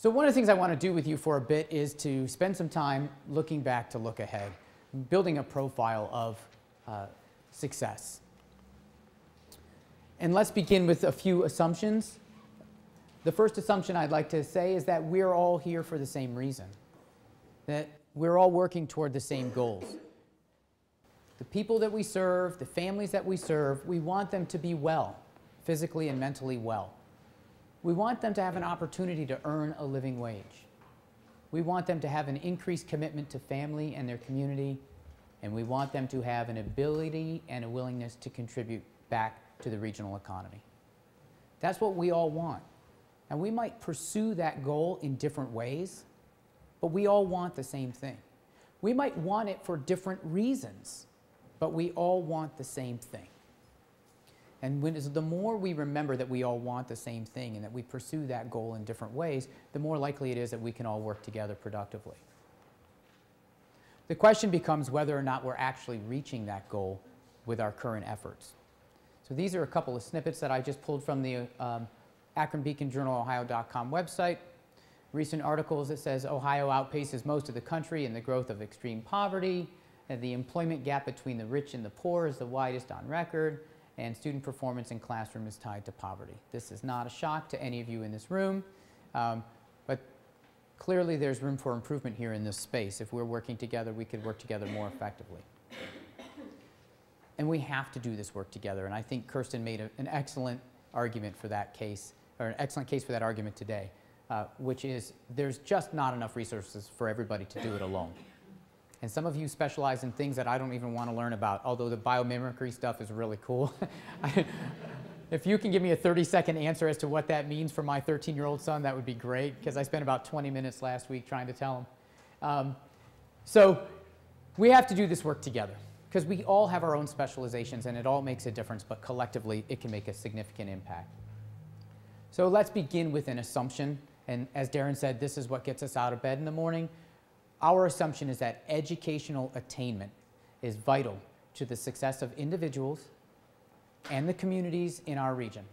So one of the things I want to do with you for a bit is to spend some time looking back to look ahead, building a profile of success. And let's begin with a few assumptions. The first assumption I'd like to say is that we're all here for the same reason, that we're all working toward the same goals. The people that we serve, the families that we serve, we want them to be well, physically and mentally well. We want them to have an opportunity to earn a living wage. We want them to have an increased commitment to family and their community, and we want them to have an ability and a willingness to contribute back to the regional economy. That's what we all want. And we might pursue that goal in different ways, but we all want the same thing. We might want it for different reasons, but we all want the same thing. And the more we remember that we all want the same thing and that we pursue that goal in different ways, the more likely it is that we can all work together productively. The question becomes whether or not we're actually reaching that goal with our current efforts. So these are a couple of snippets that I just pulled from the Akron Beacon Journal-Ohio.com website. Recent articles that says Ohio outpaces most of the country in the growth of extreme poverty, and the employment gap between the rich and the poor is the widest on record, and student performance in classroom is tied to poverty. This is not a shock to any of you in this room, but clearly there's room for improvement here in this space. If we're working together, we could work together more effectively. And we have to do this work together, and I think Kirsten made an excellent argument for that case, or an excellent case for that argument today, which is there's just not enough resources for everybody to do it alone. And some of you specialize in things that I don't even want to learn about, although the biomimicry stuff is really cool. If you can give me a 30-second answer as to what that means for my 13-year-old son, that would be great, because I spent about 20 minutes last week trying to tell him. So we have to do this work together, because we all have our own specializations, and it all makes a difference, but collectively it can make a significant impact. So let's begin with an assumption, and as Darren said, this is what gets us out of bed in the morning. Our assumption is that educational attainment is vital to the success of individuals and the communities in our region.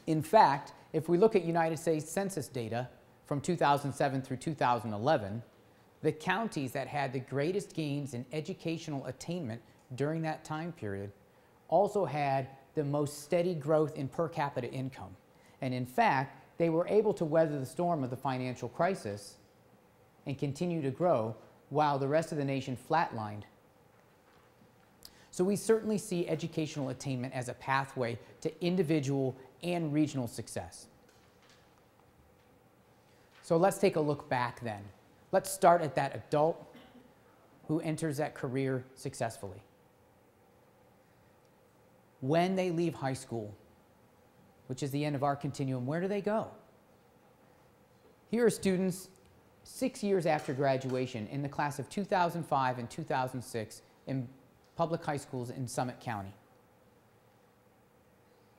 In fact, if we look at United States Census data from 2007 through 2011, the counties that had the greatest gains in educational attainment during that time period also had the most steady growth in per capita income. And in fact, they were able to weather the storm of the financial crisis and continue to grow while the rest of the nation flatlined. So we certainly see educational attainment as a pathway to individual and regional success. So let's take a look back then. Let's start at that adult who enters that career successfully. When they leave high school, which is the end of our continuum, where do they go? Here are students 6 years after graduation in the class of 2005 and 2006 in public high schools in Summit County.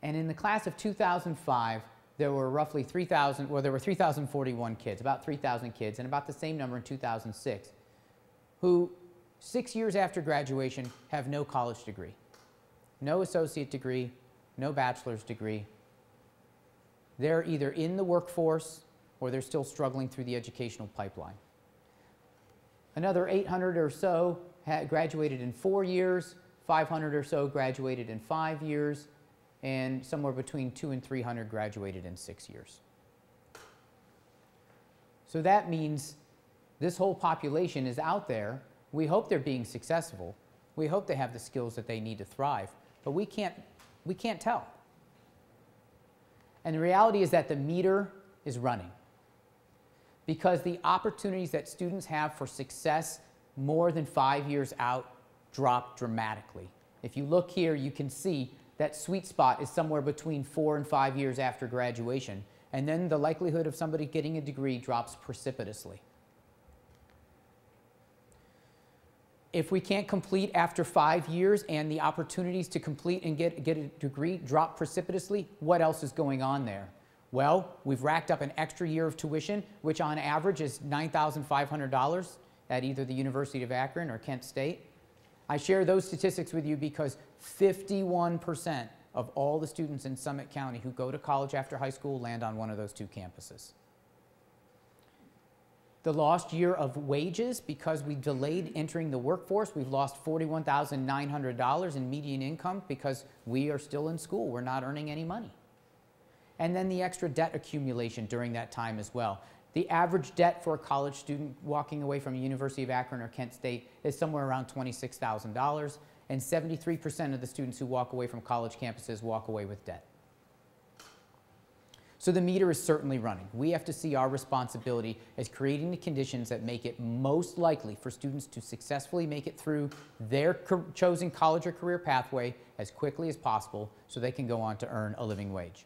And in the class of 2005, there were roughly 3,041 kids, about 3,000 kids, and about the same number in 2006, who 6 years after graduation have no college degree, no associate degree, no bachelor's degree. They're either in the workforce or they're still struggling through the educational pipeline. Another 800 or so had graduated in 4 years, 500 or so graduated in 5 years, and somewhere between 200 and 300 graduated in 6 years. So that means this whole population is out there. We hope they're being successful. We hope they have the skills that they need to thrive, but we can't tell. And the reality is that the meter is running, because the opportunities that students have for success more than 5 years out drop dramatically. If you look here, you can see that sweet spot is somewhere between 4 and 5 years after graduation, and then the likelihood of somebody getting a degree drops precipitously. If we can't complete after 5 years and the opportunities to complete and get a degree drop precipitously, what else is going on there? Well, we've racked up an extra year of tuition, which on average is $9,500 at either the University of Akron or Kent State. I share those statistics with you because 51% of all the students in Summit County who go to college after high school land on one of those two campuses. The lost year of wages, because we delayed entering the workforce, we've lost $41,900 in median income because we are still in school. We're not earning any money. And then the extra debt accumulation during that time as well. The average debt for a college student walking away from University of Akron or Kent State is somewhere around $26,000, and 73% of the students who walk away from college campuses walk away with debt. So the meter is certainly running. We have to see our responsibility as creating the conditions that make it most likely for students to successfully make it through their chosen college or career pathway as quickly as possible so they can go on to earn a living wage.